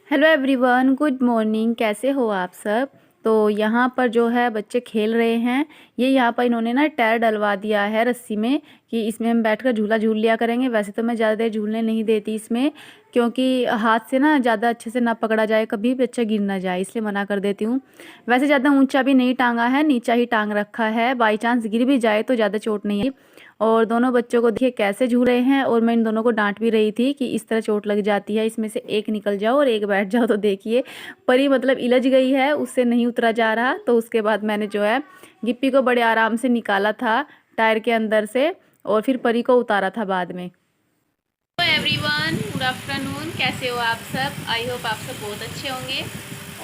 Hello everyone, good morning. कैसे हो आप सब। तो यहाँ पर जो है बच्चे खेल रहे हैं। ये यहाँ पर इन्होंने ना टायर डलवा दिया है रस्सी में कि इसमें हम बैठकर झूला झूल लिया करेंगे। वैसे तो मैं ज़्यादा देर झूलने नहीं देती इसमें, क्योंकि हाथ से ना ज़्यादा अच्छे से ना पकड़ा जाए, कभी बच्चा गिर ना जाए, इसलिए मना कर देती हूँ। वैसे ज़्यादा ऊंचा भी नहीं टांगा है, नीचा ही टांग रखा है। बाई चांस गिर भी जाए तो ज़्यादा चोट नहीं है। और दोनों बच्चों को देखिए कैसे झूल रहे हैं। और मैं इन दोनों को डांट भी रही थी कि इस तरह चोट लग जाती है, इसमें से एक निकल जाओ और एक बैठ जाओ। तो देखिए परी मतलब इलझ गई है, उससे नहीं उतरा जा रहा। तो उसके बाद मैंने जो है गिप्पी को बड़े आराम से निकाला था टायर के अंदर से, और फिर परी को उतारा था बाद में। तो एवरीवन, गुड आफ्टरनून। कैसे हो आप सब। आई होप आप सब बहुत अच्छे होंगे।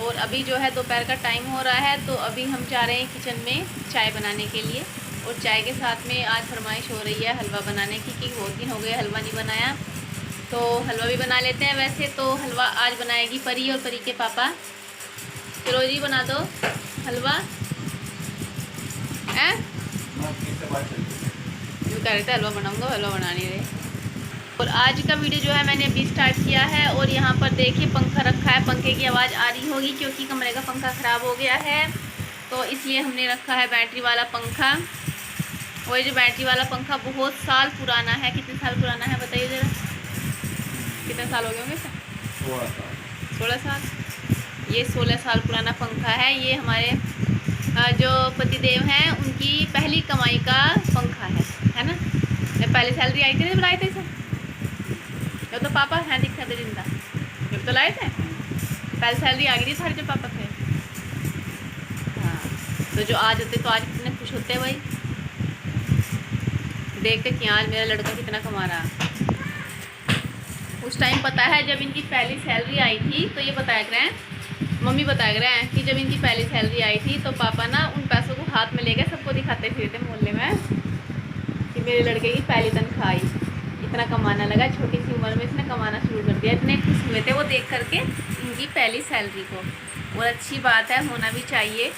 और अभी जो है दोपहर का टाइम हो रहा है, तो अभी हम जा रहे हैं किचन में चाय बनाने के लिए। और चाय के साथ में आज फरमाइश हो रही है हलवा बनाने की, कि बहुत दिन हो गए हलवा नहीं बनाया, तो हलवा भी बना लेते हैं। वैसे तो हलवा आज बनाएगी परी और परी के पापा। चलो जी बना दो हलवा। जो कह रहे थे हलवा बनाऊंगा, हलवा बना नहीं रहे। और आज का वीडियो जो है मैंने अभी स्टार्ट किया है। और यहाँ पर देखिए पंखा रखा है, पंखे की आवाज़ आ रही होगी क्योंकि कमरे का पंखा ख़राब हो गया है, तो इसलिए हमने रखा है बैटरी वाला पंखा। और ये जो बैटरी वाला पंखा बहुत साल पुराना है। कितने साल पुराना है बताइए ज़रा, कितने साल हो गए होंगे सर। 16 साल। ये 16 साल पुराना पंखा है। ये हमारे जो पतिदेव हैं उनकी पहली कमाई का पंखा है ना। पहली सैलरी आई थी, बुलाए थे सर, जब तो पापा हैं दिखा थे जिंदा, जब तो लाए थे पहले सैलरी आ गई थी सारी, जब पापा थे। हाँ, तो जो आज होते तो आज कितने खुश होते भाई, देखते कि आज मेरा लड़का कितना कमा रहा। उस टाइम पता है जब इनकी पहली सैलरी आई थी, तो ये बताया कर रहे हैं, मम्मी बताया कर रहे हैं कि जब इनकी पहली सैलरी आई थी तो पापा ना उन पैसों को हाथ में लेकर सबको दिखाते फिरे थे मोहल्ले में कि मेरे लड़के की पहली तनख्वाह आई, इतना कमाना लगा, छोटी सी उम्र में इसने कमाना शुरू कर दिया। इतने खुश हुए थे वो देख करके इनकी पहली सैलरी को। और अच्छी बात है, होना भी चाहिए।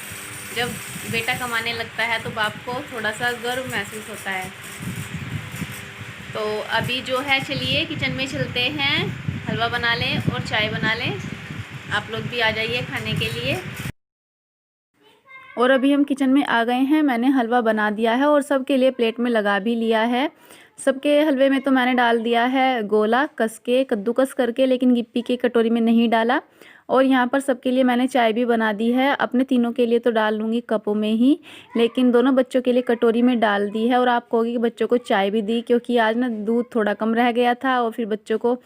जब बेटा कमाने लगता है तो बाप को थोड़ा सा गर्व महसूस होता है। तो अभी जो है चलिए किचन में चलते हैं, हलवा बना लें और चाय बना लें। आप लोग भी आ जाइए खाने के लिए। और अभी हम किचन में आ गए हैं। मैंने हलवा बना दिया है और सबके लिए प्लेट में लगा भी लिया है। सबके हलवे में तो मैंने डाल दिया है गोला कस के, कद्दूकस करके, लेकिन गिप्पी की कटोरी में नहीं डाला। और यहाँ पर सबके लिए मैंने चाय भी बना दी है। अपने तीनों के लिए तो डाल लूँगी कपों में ही, लेकिन दोनों बच्चों के लिए कटोरी में डाल दी है। और आप कहोगे कि बच्चों को चाय भी दी, क्योंकि आज ना दूध थोड़ा कम रह गया था और फिर बच्चों को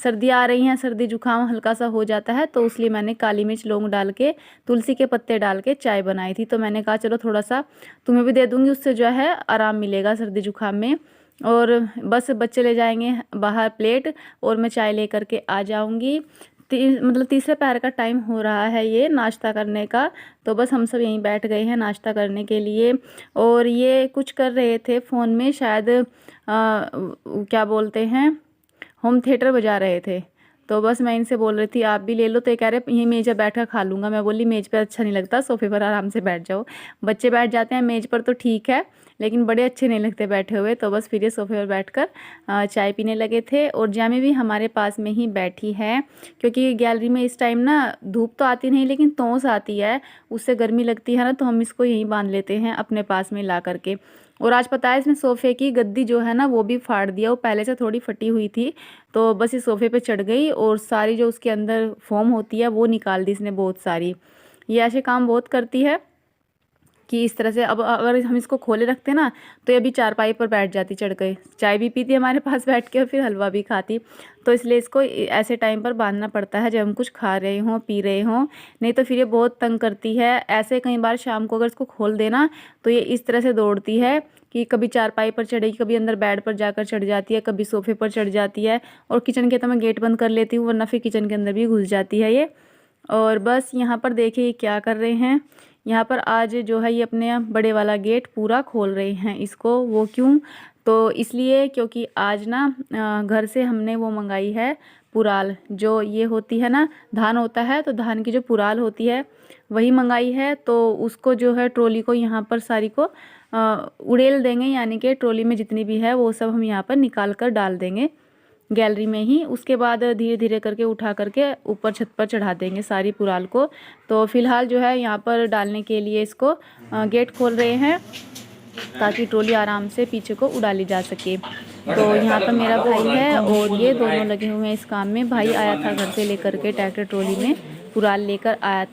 सर्दियाँ आ रही हैं, सर्दी जुकाम हल्का सा हो जाता है, तो इसलिए मैंने काली मिर्च लौंग डाल के, तुलसी के पत्ते डाल के चाय बनाई थी। तो मैंने कहा चलो थोड़ा सा तुम्हें भी दे दूँगी, उससे जो है आराम मिलेगा सर्दी जुकाम में। और बस बच्चे ले जाएंगे बाहर प्लेट, और मैं चाय लेकर के आ जाऊंगी। मतलब तीसरे पहर का टाइम हो रहा है ये नाश्ता करने का। तो बस हम सब यहीं बैठ गए हैं नाश्ता करने के लिए। और ये कुछ कर रहे थे फ़ोन में शायद, क्या बोलते हैं, होम थिएटर बजा रहे थे। तो बस मैं इनसे बोल रही थी आप भी ले लो, तो ये कह रहे यहीं मेज़ पर बैठ कर खा लूँगा। मैं बोली मेज़ पर अच्छा नहीं लगता, सोफे पर आराम से बैठ जाओ। बच्चे बैठ जाते हैं मेज़ पर तो ठीक है, लेकिन बड़े अच्छे नहीं लगते बैठे हुए। तो बस फिर ये सोफे पर बैठकर चाय पीने लगे थे। और जामी भी हमारे पास में ही बैठी है, क्योंकि गैलरी में इस टाइम ना धूप तो आती नहीं लेकिन तोंस आती है, उससे गर्मी लगती है ना, तो हम इसको यहीं बांध लेते हैं अपने पास में ला करके। और आज पता है इसने सोफ़े की गद्दी जो है ना वो भी फाड़ दिया, वो पहले से थोड़ी फटी हुई थी, तो बस इस सोफ़े पे चढ़ गई और सारी जो उसके अंदर फोम होती है वो निकाल दी इसने बहुत सारी। ये ऐसे काम बहुत करती है कि इस तरह से। अब अगर हम इसको खोले रखते ना तो ये अभी चारपाई पर बैठ जाती चढ़ के, चाय भी पीती हमारे पास बैठ के और फिर हलवा भी खाती। तो इसलिए इसको ऐसे टाइम पर बांधना पड़ता है जब हम कुछ खा रहे हों पी रहे हों, नहीं तो फिर ये बहुत तंग करती है। ऐसे कई बार शाम को अगर इसको खोल देना तो ये इस तरह से दौड़ती है कि कभी चारपाई पर चढ़ेगी, कभी अंदर बेड पर जाकर चढ़ जाती है, कभी सोफे पर चढ़ जाती है। और किचन के तो मैं गेट बंद कर लेती हूँ, वरना फिर किचन के अंदर भी घुस जाती है ये। और बस यहाँ पर देखिए ये क्या कर रहे हैं। यहाँ पर आज जो है ये अपने बड़े वाला गेट पूरा खोल रहे हैं इसको। वो क्यों, तो इसलिए क्योंकि आज ना घर से हमने वो मंगाई है पुराल, जो ये होती है ना, धान होता है तो धान की जो पुराल होती है वही मंगाई है। तो उसको जो है ट्रॉली को यहाँ पर सारी को उड़ेल देंगे, यानी कि ट्रॉली में जितनी भी है वो सब हम यहाँ पर निकाल कर डाल देंगे। गैलरी में ही। उसके बाद धीरे धीरे करके उठा करके ऊपर छत पर चढ़ा देंगे सारी पुराल को। तो फिलहाल जो है यहाँ पर डालने के लिए इसको गेट खोल रहे हैं ताकि ट्रॉली आराम से पीछे को उड़ा ली जा सके। तो यहाँ पर मेरा भाई है और ये दोनों लगे हुए हैं इस काम में। भाई आया था घर से लेकर के ट्रैक्टर ट्रॉली में पुराल लेकर आया।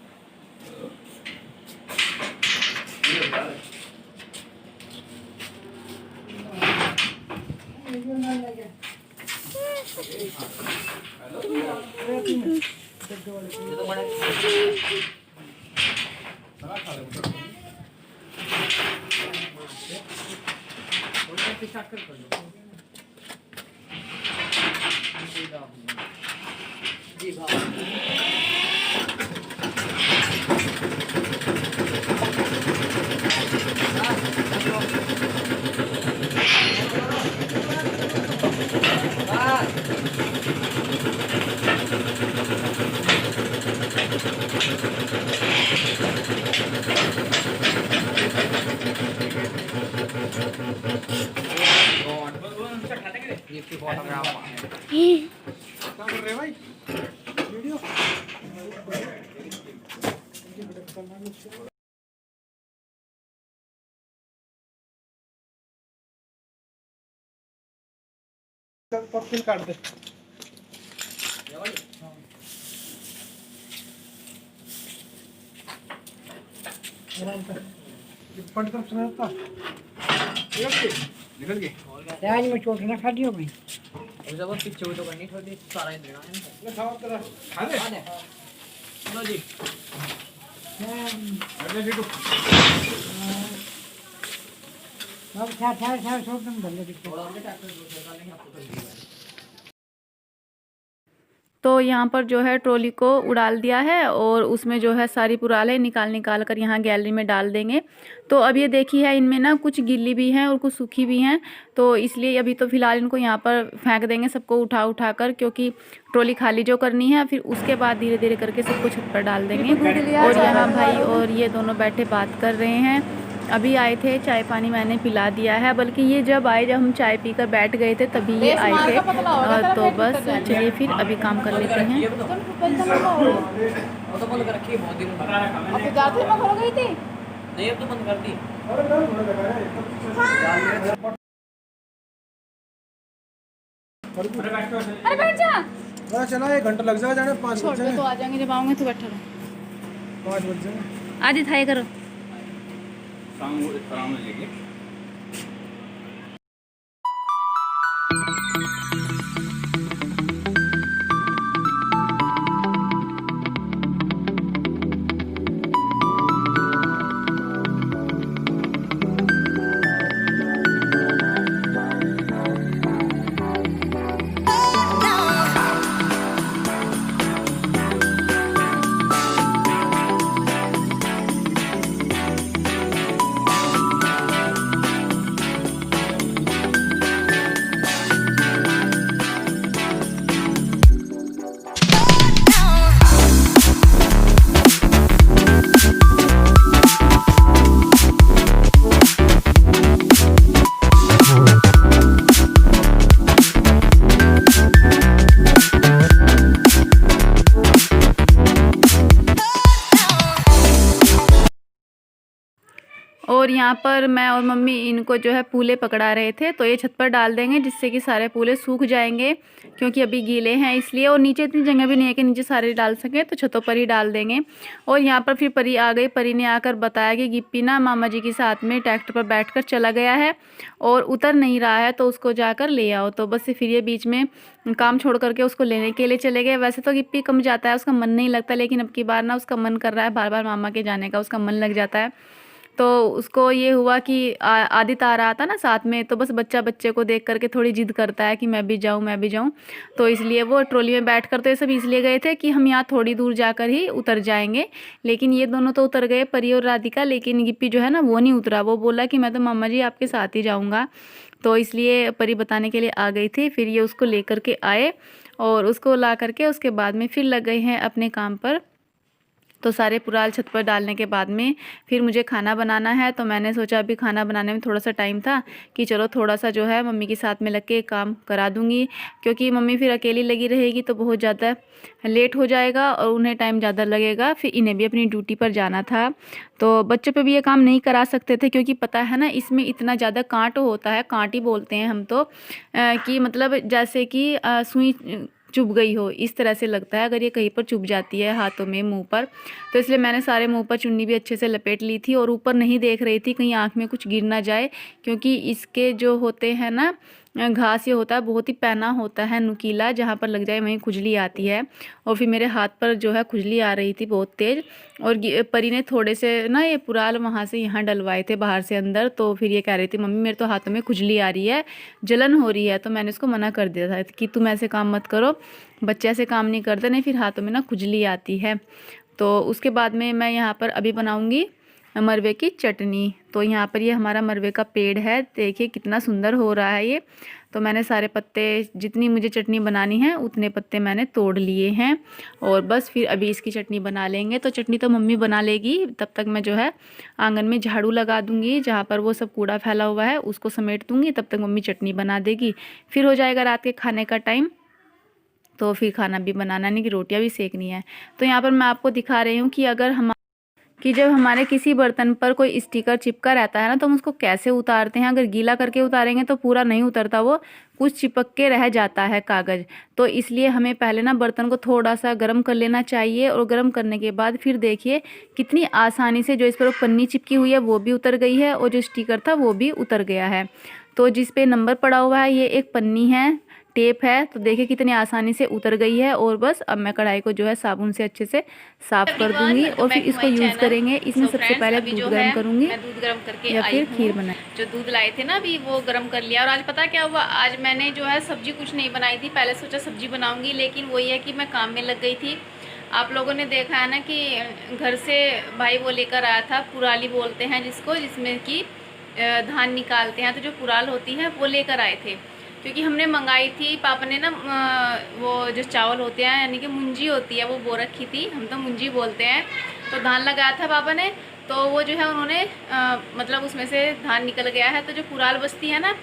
पक्की काट दे। निकल गई आज मैं चोट ना खा दियो भाई अभी जब पीछे हुई तो करनी थोड़ी सारा ही देना है। ले खाओ तेरा खा ले लो जी अरे जी अब था सब तुम बंदे दिखो थोड़ा और ट्रैक्टर दूसरे का लेंगे आपको कर दिया। तो यहाँ पर जो है ट्रॉली को उड़ाल दिया है और उसमें जो है सारी पुरालें निकाल कर यहाँ गैलरी में डाल देंगे। तो अब ये देखी है इनमें ना कुछ गीली भी हैं और कुछ सूखी भी हैं, तो इसलिए अभी तो फ़िलहाल इनको यहाँ पर फेंक देंगे सबको उठा कर, क्योंकि ट्रॉली खाली जो करनी है फिर उसके बाद धीरे धीरे करके सबको छत पर डाल देंगे। और यहाँ भाई और ये दोनों बैठे बात कर रहे हैं। अभी आए थे, चाय पानी मैंने पिला दिया है, बल्कि ये जब हम चाय पीकर बैठ गए थे तभी ये आए थे। तो बस चलिए फिर अभी काम कर लेते हैं। वो तो बंद कर रखी है बहुत दिन नहीं, अब तो बंद कर दी। अरे बैठ जा। चला 1 घंटा लग जाएगा जाने 5 छोड़ बजे दो, तो आ जाएंगे जब आऊँगे तो बैठा रहो। 5 बजे आदि थाई करो। आराम लेंगे। और यहाँ पर मैं और मम्मी इनको जो है पूले पकड़ा रहे थे, तो ये छत पर डाल देंगे जिससे कि सारे पूले सूख जाएंगे, क्योंकि अभी गीले हैं इसलिए। और नीचे इतनी जगह भी नहीं है कि नीचे सारे डाल सकें, तो छतों पर ही डाल देंगे। और यहाँ पर फिर परी आ गई। परी ने आकर बताया कि गिप्पी ना मामा जी के साथ में ट्रैक्टर पर बैठ चला गया है और उतर नहीं रहा है, तो उसको जाकर ले आओ। तो बस फिर ये बीच में काम छोड़ करके उसको लेने के लिए चले गए। वैसे तो गिप्पी कम जाता है, उसका मन नहीं लगता, लेकिन अब की बार ना उसका मन कर रहा है बार बार मामा के जाने का, उसका मन लग जाता है। तो उसको ये हुआ कि आदित्य आ रहा था ना साथ में, तो बस बच्चा बच्चे को देख करके थोड़ी जिद करता है कि मैं भी जाऊं। तो इसलिए वो ट्रॉली में बैठ कर, तो ये सब इसलिए गए थे कि हम यहाँ थोड़ी दूर जाकर ही उतर जाएंगे। लेकिन ये दोनों तो उतर गए, परी और राधिका, लेकिन गिप्पी जो है ना वो नहीं उतरा। वो बोला कि मैं तो मामा जी आपके साथ ही जाऊँगा। तो इसलिए परी बताने के लिए आ गई थी। फिर ये उसको ले करके आए और उसको ला करके उसके बाद में फिर लग गए हैं अपने काम पर। तो सारे पुराल छत पर डालने के बाद में फिर मुझे खाना बनाना है। तो मैंने सोचा अभी खाना बनाने में थोड़ा सा टाइम था कि चलो थोड़ा सा जो है मम्मी के साथ में लग के काम करा दूँगी, क्योंकि मम्मी फिर अकेली लगी रहेगी तो बहुत ज़्यादा लेट हो जाएगा और उन्हें टाइम ज़्यादा लगेगा। फिर इन्हें भी अपनी ड्यूटी पर जाना था, तो बच्चों पे भी ये काम नहीं करा सकते थे, क्योंकि पता है ना इसमें इतना ज़्यादा कांट होता है, कांटी बोलते हैं हम तो, कि मतलब जैसे कि सुई चुभ गई हो इस तरह से लगता है अगर ये कहीं पर चुभ जाती है हाथों में, मुंह पर। तो इसलिए मैंने सारे मुंह पर चुन्नी भी अच्छे से लपेट ली थी और ऊपर नहीं देख रही थी कहीं आँख में कुछ गिर ना जाए, क्योंकि इसके जो होते हैं ना घास ये होता है बहुत ही पैना होता है, नुकीला, जहाँ पर लग जाए वहीं खुजली आती है। और फिर मेरे हाथ पर जो है खुजली आ रही थी बहुत तेज़, और परी ने थोड़े से ना ये पुराल वहाँ से यहाँ डलवाए थे बाहर से अंदर। तो फिर ये कह रही थी मम्मी मेरे तो हाथों में खुजली आ रही है, जलन हो रही है। तो मैंने उसको मना कर दिया था कि तुम ऐसे काम मत करो, बच्चे ऐसे काम नहीं करते, नहीं फिर हाथों में ना खुजली आती है। तो उसके बाद में मैं यहाँ पर अभी बनाऊँगी मरवे की चटनी। तो यहाँ पर ये हमारा मरवे का पेड़ है, देखिए कितना सुंदर हो रहा है ये। तो मैंने सारे पत्ते, जितनी मुझे चटनी बनानी है उतने पत्ते मैंने तोड़ लिए हैं, और बस फिर अभी इसकी चटनी बना लेंगे। तो चटनी तो मम्मी बना लेगी, तब तक मैं जो है आंगन में झाड़ू लगा दूंगी, जहाँ पर वो सब कूड़ा फैला हुआ है उसको समेट दूंगी, तब तक मम्मी चटनी बना देगी। फिर हो जाएगा रात के खाने का टाइम, तो फिर खाना भी बनाना नहीं कि रोटियाँ भी सेकनी है। तो यहाँ पर मैं आपको दिखा रही हूँ कि अगर हम जब हमारे किसी बर्तन पर कोई स्टिकर चिपका रहता है ना, तो हम उसको कैसे उतारते हैं। अगर गीला करके उतारेंगे तो पूरा नहीं उतरता, वो कुछ चिपक के रह जाता है कागज़। तो इसलिए हमें पहले ना बर्तन को थोड़ा सा गर्म कर लेना चाहिए, और गर्म करने के बाद फिर देखिए कितनी आसानी से जो इस पर वो पन्नी चिपकी हुई है वो भी उतर गई है, और जो स्टिकर था वो भी उतर गया है। तो जिस पे नंबर पड़ा हुआ है ये एक पन्नी है, टेप है, तो देखिए कितनी आसानी से उतर गई है। और बस अब मैं कढ़ाई को जो है साबुन से अच्छे से साफ कर दूंगी, और फिर इसको यूज़ करेंगे। इसमें सबसे पहले दूध गर्म करूंगी, मैं दूध गर्म करके या फिर खीर बनाए। जो दूध लाए थे ना अभी वो गर्म कर लिया। और आज पता क्या हुआ, आज मैंने जो है सब्जी कुछ नहीं बनाई थी, पहले सोचा सब्जी बनाऊंगी, लेकिन वही है कि मैं काम में लग गई थी। आप लोगों ने देखा है ना कि घर से भाई वो लेकर आया था, पुराली बोलते हैं जिसको, जिसमें कि धान निकालते हैं, तो जो पुराल होती है वो लेकर आए थे, क्योंकि हमने मंगाई थी। पापा ने ना वो जो चावल होते हैं यानी कि मुंजी होती है वो बो रखी थी, हम तो मुंजी बोलते हैं। तो धान लगाया था पापा ने, तो वो जो है उन्होंने मतलब उसमें से धान निकल गया है। तो जो पुराल बचती है ना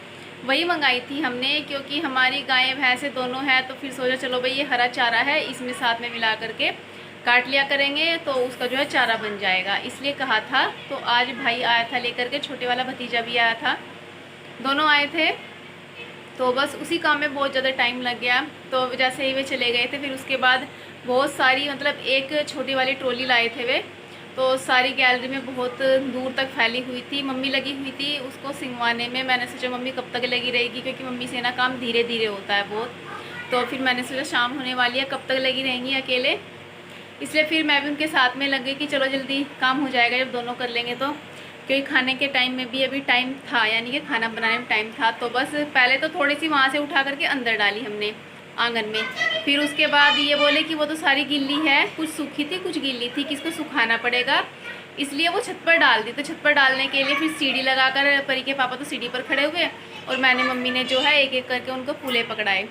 वही मंगाई थी हमने, क्योंकि हमारी गायें भैंसें दोनों हैं। तो फिर सोचा चलो भाई ये हरा चारा है, इसमें साथ में मिला करके काट लिया करेंगे तो उसका जो है चारा बन जाएगा, इसलिए कहा था। तो आज भाई आया था लेकर के, छोटे वाला भतीजा भी आया था, दोनों आए थे। तो बस उसी काम में बहुत ज़्यादा टाइम लग गया। तो जैसे ही वे चले गए थे, फिर उसके बाद बहुत सारी, मतलब एक छोटी वाली ट्रॉली लाए थे वे, तो सारी गैलरी में बहुत दूर तक फैली हुई थी। मम्मी लगी हुई थी उसको सिंगवाने में। मैंने सोचा मम्मी कब तक लगी रहेगी, क्योंकि मम्मी से ना काम धीरे धीरे होता है बहुत। तो फिर मैंने सोचा शाम होने वाली है, कब तक लगी रहेंगी अकेले, इसलिए फिर मैं भी उनके साथ में लग गई कि चलो जल्दी काम हो जाएगा जब दोनों कर लेंगे तो। क्योंकि खाने के टाइम में भी अभी टाइम था, यानी कि खाना बनाने में टाइम था। तो बस पहले तो थोड़ी सी वहाँ से उठा करके अंदर डाली हमने आंगन में, फिर उसके बाद ये बोले कि वो तो सारी गिल्ली है, कुछ सूखी थी कुछ गीली थी, किसको सुखाना पड़ेगा, इसलिए वो छत पर डाल दी। तो छत पर डालने के लिए फिर सीढ़ी लगाकर, परी के पापा तो सीढ़ी पर खड़े हुए, और मैंने मम्मी ने जो है एक एक करके उनको फूले पकड़ाए।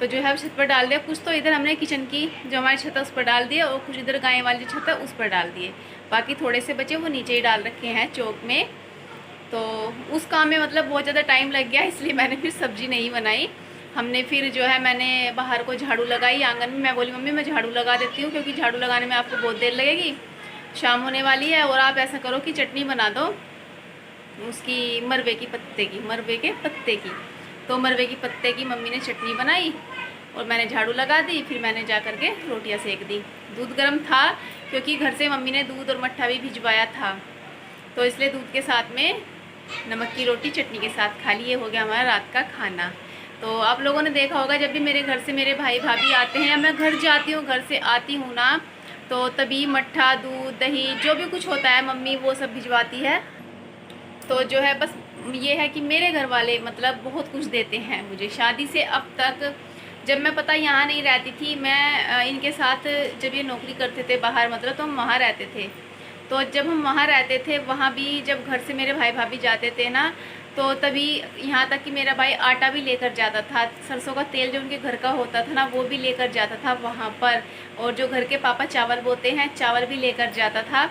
तो जो है अब छत पर डाल दिया। कुछ तो इधर हमने किचन की जो हमारी छत है उस पर डाल दिया, और कुछ इधर गाय वाली छत है उस पर डाल दिए। बाकी थोड़े से बचे वो नीचे ही डाल रखे हैं चौक में। तो उस काम में मतलब बहुत ज़्यादा टाइम लग गया, इसलिए मैंने फिर सब्ज़ी नहीं बनाई। हमने फिर जो है मैंने बाहर को झाड़ू लगाई आंगन में। मैं बोली मम्मी मैं झाड़ू लगा देती हूँ, क्योंकि झाड़ू लगाने में आपको बहुत देर लगेगी, शाम होने वाली है। और आप ऐसा करो कि चटनी बना दो उसकी, मरवे के पत्ते की। तो मरवे के पत्ते की मम्मी ने चटनी बनाई, और मैंने झाड़ू लगा दी। फिर मैंने जा कर के रोटियाँ सेक दी। दूध गर्म था, क्योंकि घर से मम्मी ने दूध और मट्ठा भी भिजवाया था, तो इसलिए दूध के साथ में नमक की रोटी चटनी के साथ खा लिए। हो गया हमारा रात का खाना। तो आप लोगों ने देखा होगा जब भी मेरे घर से मेरे भाई भाभी आते हैं, या मैं घर जाती हूँ, घर से आती हूँ ना, तो तभी मट्ठा, दूध, दही जो भी कुछ होता है मम्मी वो सब भिजवाती है। तो जो है बस ये है कि मेरे घर वाले मतलब बहुत कुछ देते हैं मुझे। शादी से अब तक जब मैं पता यहाँ नहीं रहती थी, मैं इनके साथ जब ये नौकरी करते थे बाहर, मतलब तो हम वहाँ रहते थे। तो जब हम वहाँ रहते थे, वहाँ भी जब घर से मेरे भाई भाभी जाते थे ना, तो तभी यहाँ तक कि मेरा भाई आटा भी लेकर जाता था, सरसों का तेल जो उनके घर का होता था ना वो भी लेकर जाता था वहाँ पर, और जो घर के पापा चावल बोते हैं चावल भी लेकर जाता था।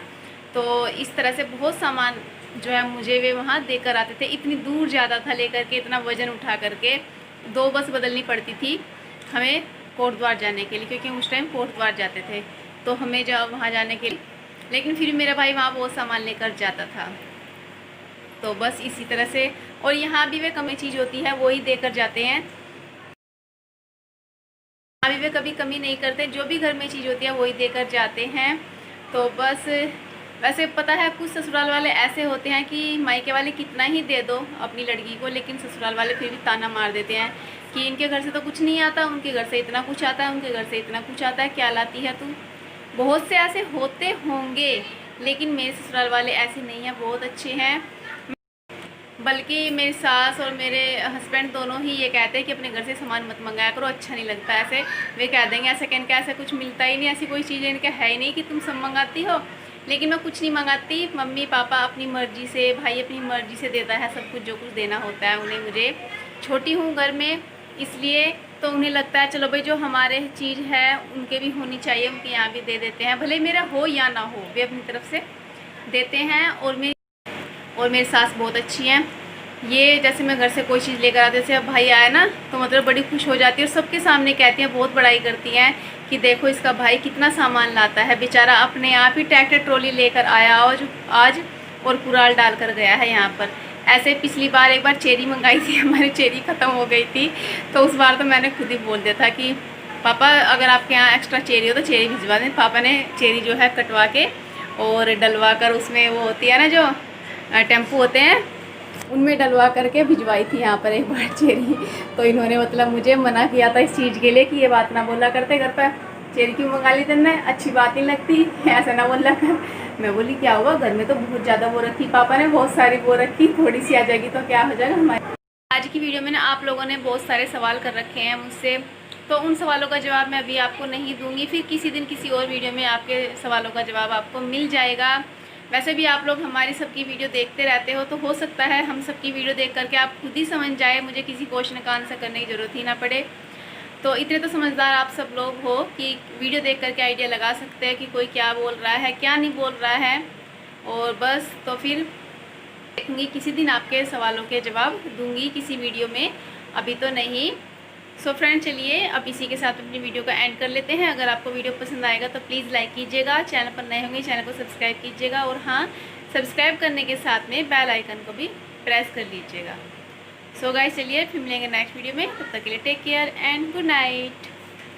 तो इस तरह से बहुत सामान जो है मुझे वे वहाँ देकर आते थे। इतनी दूर जाता था लेकर के, इतना वज़न उठा करके 2 बस बदलनी पड़ती थी हमें कोटद्वार जाने के लिए, क्योंकि उस टाइम कोटद्वार जाते थे तो हमें जब वहाँ जाने के लिए, लेकिन फिर मेरा भाई वहाँ बहुत सामान लेकर जाता था। तो बस इसी तरह से, और यहाँ भी वे कमी चीज़ होती है वो ही देकर जाते हैं, यहाँ भी वे कभी कमी नहीं करते, जो भी घर में चीज़ होती है वही देकर जाते हैं। तो बस वैसे पता है कुछ ससुराल वाले ऐसे होते हैं कि मायके वाले कितना ही दे दो अपनी लड़की को, लेकिन ससुराल वाले फिर भी ताना मार देते हैं कि इनके घर से तो कुछ नहीं आता, उनके घर से इतना कुछ आता है, उनके घर से इतना कुछ आता है, क्या लाती है तू। बहुत से ऐसे होते होंगे, लेकिन मेरे ससुराल वाले ऐसे नहीं हैं, बहुत अच्छे हैं। बल्कि मेरी सास और मेरे हस्बैंड दोनों ही ये कहते हैं कि अपने घर से सामान मत मंगाया करो, अच्छा नहीं लगता ऐसे। वे कह देंगे ऐसे कहने का ऐसा कुछ मिलता ही नहीं, ऐसी कोई चीज़ इनका है ही नहीं कि तुम सब मंगाती हो। लेकिन मैं कुछ नहीं मंगाती, मम्मी पापा अपनी मर्ज़ी से, भाई अपनी मर्ज़ी से देता है सब कुछ, जो कुछ देना होता है उन्हें। मुझे छोटी हूँ घर में इसलिए, तो उन्हें लगता है चलो भाई जो हमारे चीज़ है उनके भी होनी चाहिए, उनके यहाँ भी दे देते हैं, भले मेरा हो या ना हो, वे अपनी तरफ से देते हैं। और मेरी सास बहुत अच्छी हैं। ये जैसे मैं घर से कोई चीज़ लेकर आते, जैसे अब भाई आया ना तो मतलब बड़ी खुश हो जाती है और सबके सामने कहती हैं, बहुत बड़ाई करती हैं कि देखो इसका भाई कितना सामान लाता है, बेचारा अपने आप ही ट्रैक्टर ट्रॉली लेकर आया आज और कुराल डाल कर गया है यहाँ पर। ऐसे पिछली बार एक बार चेरी मंगाई थी, हमारी चेरी ख़त्म हो गई थी, तो उस बार तो मैंने खुद ही बोल दिया था कि पापा अगर आपके यहाँ एक्स्ट्रा चेरी हो तो चेरी भिजवा दें। पापा ने चेरी जो है कटवा के और डलवा कर, उसमें वो होती है ना जो टेम्पू होते हैं उनमें डलवा करके भिजवाई थी यहाँ पर एक बार चेरी। तो इन्होंने मतलब मुझे मना किया था इस चीज़ के लिए कि ये बात ना बोला करते घर पर, चेरी क्यों मंगा ली तुमने, अच्छी बात नहीं लगती, ऐसा ना बोला कर। मैं बोली क्या हुआ, घर में तो बहुत ज़्यादा वो रखी, पापा ने बहुत सारी वो रखी, थोड़ी सी आ जाएगी तो क्या हो जाएगा हमारे। आज की वीडियो में ना आप लोगों ने बहुत सारे सवाल कर रखे हैं मुझसे, तो उन सवालों का जवाब मैं अभी आपको नहीं दूंगी, फिर किसी दिन किसी और वीडियो में आपके सवालों का जवाब आपको मिल जाएगा। वैसे भी आप लोग हमारी सबकी वीडियो देखते रहते हो, तो हो सकता है हम सबकी वीडियो देख करके आप खुद ही समझ जाए, मुझे किसी क्वेश्चन का आंसर करने की ज़रूरत ही ना पड़े। तो इतने तो समझदार आप सब लोग हो कि वीडियो देख करके आइडिया लगा सकते हैं कि कोई क्या बोल रहा है क्या नहीं बोल रहा है। और बस तो फिर देखूँगी किसी दिन आपके सवालों के जवाब दूँगी किसी वीडियो में, अभी तो नहीं। सो फ्रेंड चलिए अब इसी के साथ अपनी वीडियो का एंड कर लेते हैं। अगर आपको वीडियो पसंद आएगा तो प्लीज़ लाइक कीजिएगा, चैनल पर नए होंगे चैनल को सब्सक्राइब कीजिएगा, और हाँ सब्सक्राइब करने के साथ में बेल आइकन को भी प्रेस कर लीजिएगा। सो गाइस चलिए फिर मिलेंगे नेक्स्ट वीडियो में, तब तक के लिए take care and good night.